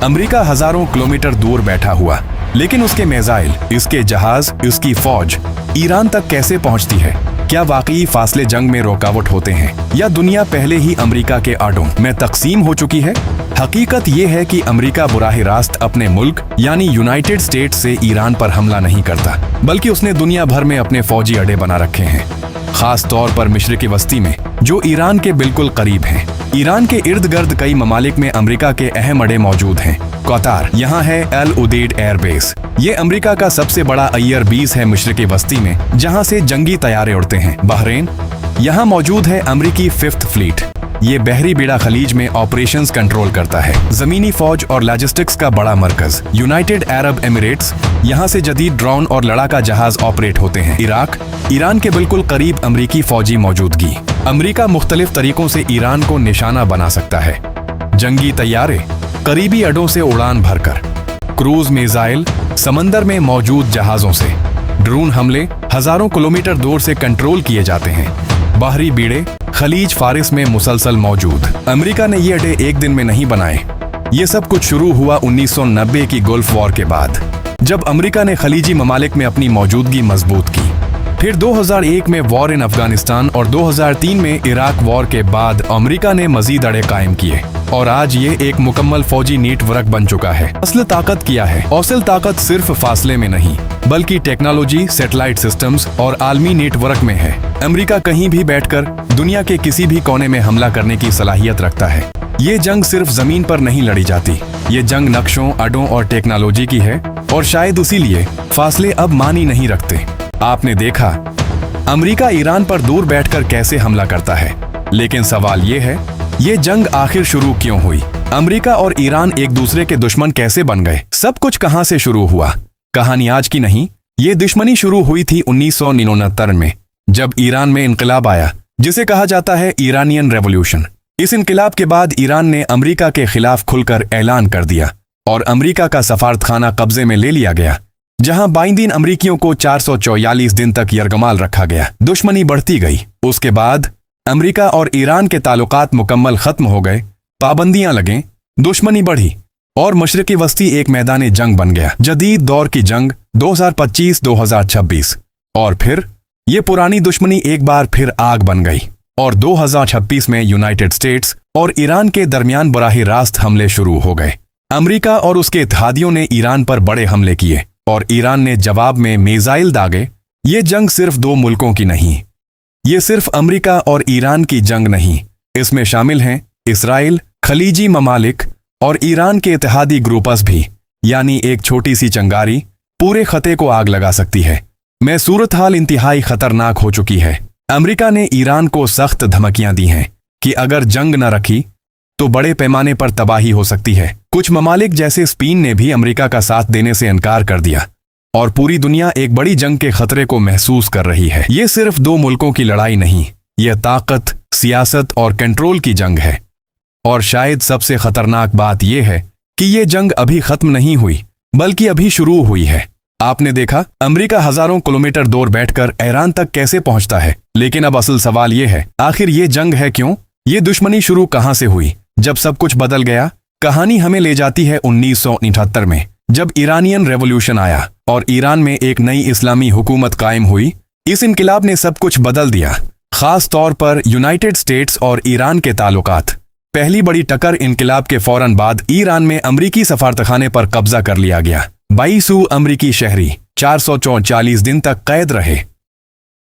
America हजारों kilometre दूर बैठा हुआ, लेकिन उसके मिसाइल, इसके जहाज, इसकी फौज ईरान तक कैसे पहुंचती है? क्या वाकई फासले जंग में रुकावट होते हैं, या दुनिया पहले ही अमेरिका के आड़ों में तकसीम हो चुकी है? हकीकत ये है कि अमेरिका बुराह रास्त अपने मुल्क यानी यूनाइटेड स्टेट्स से ईरान पर हमला नहीं करता, बल्कि उसने दुनिया भर में अपने फौजी अड्डे बना रखे हैं, खास तौर पर मशरिकी वस्ती में, जो ईरान के बिल्कुल करीब हैं। ईरान के इर्द गिर्द कई ममालिक में अमेरिका के अहम अड्डे मौजूद हैं। कतार, यहाँ है अल उदेद एयरबेस। ये अमेरिका का सबसे बड़ा अय्यर बेस है मशरिकी वस्ती में, जहाँ से जंगी तैयारे उड़ते हैं। बहरीन, यहाँ मौजूद है अमेरिकी 5th फ्लीट। ये बहरी बेड़ा खलीज में ऑपरेशंस कंट्रोल करता है। जमीनी फौज और लॉजिस्टिक्स का बड़ा मरकज यूनाइटेड अरब एमिरेट्स, यहाँ से जदीद ड्रोन और लड़ाका जहाज ऑपरेट होते हैं। इराक, ईरान के बिल्कुल करीब अमेरिकी फौजी मौजूदगी। अमेरिका मुख्तलिफ तरीकों से ईरान को निशाना बना सकता है। जंगी तैयारे करीबी अड्डों से उड़ान भरकर, क्रूज मिसाइल समंदर में मौजूद जहाजों से, ड्रोन हमले हजारों किलोमीटर दूर से कंट्रोल किए जाते हैं। बाहरी बीड़े खलीज फारिस में मुसलसल मौजूद। अमेरिका ने ये अड्डे एक दिन में नहीं बनाए। ये सब कुछ शुरू हुआ 1990 की गल्फ वॉर के बाद, जब अमेरिका ने खलीजी ममालिक में अपनी मौजूदगी मजबूत की। फिर 2001 में वॉर इन अफगानिस्तान और 2003 में इराक वॉर के बाद अमेरिका ने मजीद अड्डे कायम किए, और आज ये एक मुकम्मल फौजी नेटवर्क बन चुका है। असल ताकत क्या है? असल ताकत सिर्फ फासले में नहीं, बल्कि टेक्नोलॉजी, सैटेलाइट सिस्टम्स और आलमी नेटवर्क में है। अमेरिका कहीं भी बैठकर दुनिया के किसी भी कोने में हमला करने की सलाहियत रखता है। ये जंग सिर्फ जमीन पर नहीं लड़ी जाती, ये जंग नक्शों, अड्डों और टेक्नोलॉजी की है, और शायद इसीलिए फासले अब मानी नहीं रखते। आपने देखा अमेरिका ईरान पर दूर बैठकर कैसे हमला करता है, लेकिन सवाल ये है, ये जंग आखिर शुरू क्यों हुई? अमेरिका और ईरान एक दूसरे के दुश्मन कैसे बन गए? सब कुछ कहां से शुरू हुआ? कहानी आज की नहीं, ये दुश्मनी शुरू हुई थी 1969 में, जब ईरान में इनकलाब आया, जिसे कहा जाता है ईरानियन रेवोल्यूशन। इस इनकलाब के बाद ईरान ने अमेरिका के खिलाफ खुलकर ऐलान कर दिया, और अमेरिका का सफारतखाना कब्जे में ले लिया गया, जहां बाइंदीन अमरीकियों को 444 दिन तक यरगमाल रखा गया। दुश्मनी बढ़ती गई। उसके बाद अमेरिका और ईरान के ताल्लुकात मुकम्मल खत्म हो गए, पाबंदियां लगें, दुश्मनी बढ़ी, और मशरिकी वस्ती एक मैदान जंग बन गया। जदीद दौर की जंग 2025-2026, और फिर ये पुरानी दुश्मनी एक बार फिर आग बन गई, और 2026 में यूनाइटेड स्टेट्स और ईरान के दरमियान बराह रास्त हमले शुरू हो गए। अमेरिका और उसके इत्तेहादियों ने ईरान पर बड़े हमले किए, और ईरान ने जवाब में मिसाइल दागे। ये जंग सिर्फ दो मुल्कों की नहीं, ये सिर्फ अमेरिका और ईरान की जंग नहीं, इसमें शामिल हैं इसराइल, खलीजी ममालिक और ईरान के इत्तेहादी ग्रुप्स भी। यानी एक छोटी सी चंगारी पूरे खते को आग लगा सकती है। में सूरत हाल इंतहाई खतरनाक हो चुकी है। अमेरिका ने ईरान को सख्त धमकियां दी हैं कि अगर जंग न रखी तो बड़े पैमाने पर तबाही हो सकती है। कुछ ममालिक जैसे स्पेन ने भी अमेरिका का साथ देने से इनकार कर दिया, और पूरी दुनिया एक बड़ी जंग के खतरे को महसूस कर रही है। ये सिर्फ दो मुल्कों की लड़ाई नहीं, यह ताकत, सियासत और कंट्रोल की जंग है। और शायद सबसे खतरनाक बात यह है कि ये जंग अभी खत्म नहीं हुई, बल्कि अभी शुरू हुई है। आपने देखा अमेरिका हजारों किलोमीटर दूर बैठकर ईरान तक कैसे पहुंचता है, लेकिन अब असल सवाल यह है, आखिर ये जंग है क्यों? ये दुश्मनी शुरू कहां से हुई? जब सब कुछ बदल गया। कहानी हमें ले जाती है 1979 में, जब ईरानियन रेवोल्यूशन आया और ईरान में एक नई इस्लामी हुकूमत कायम हुई। इस इनकलाब ने सब कुछ बदल दिया, खास तौर पर यूनाइटेड स्टेट्स और ईरान के ताल्लुकात। पहली बड़ी टक्कर इनकलाब के फौरन बाद ईरान में अमरीकी सफारतखाने पर कब्जा कर लिया गया। 22 अमरीकी शहरी 444 दिन तक कैद रहे।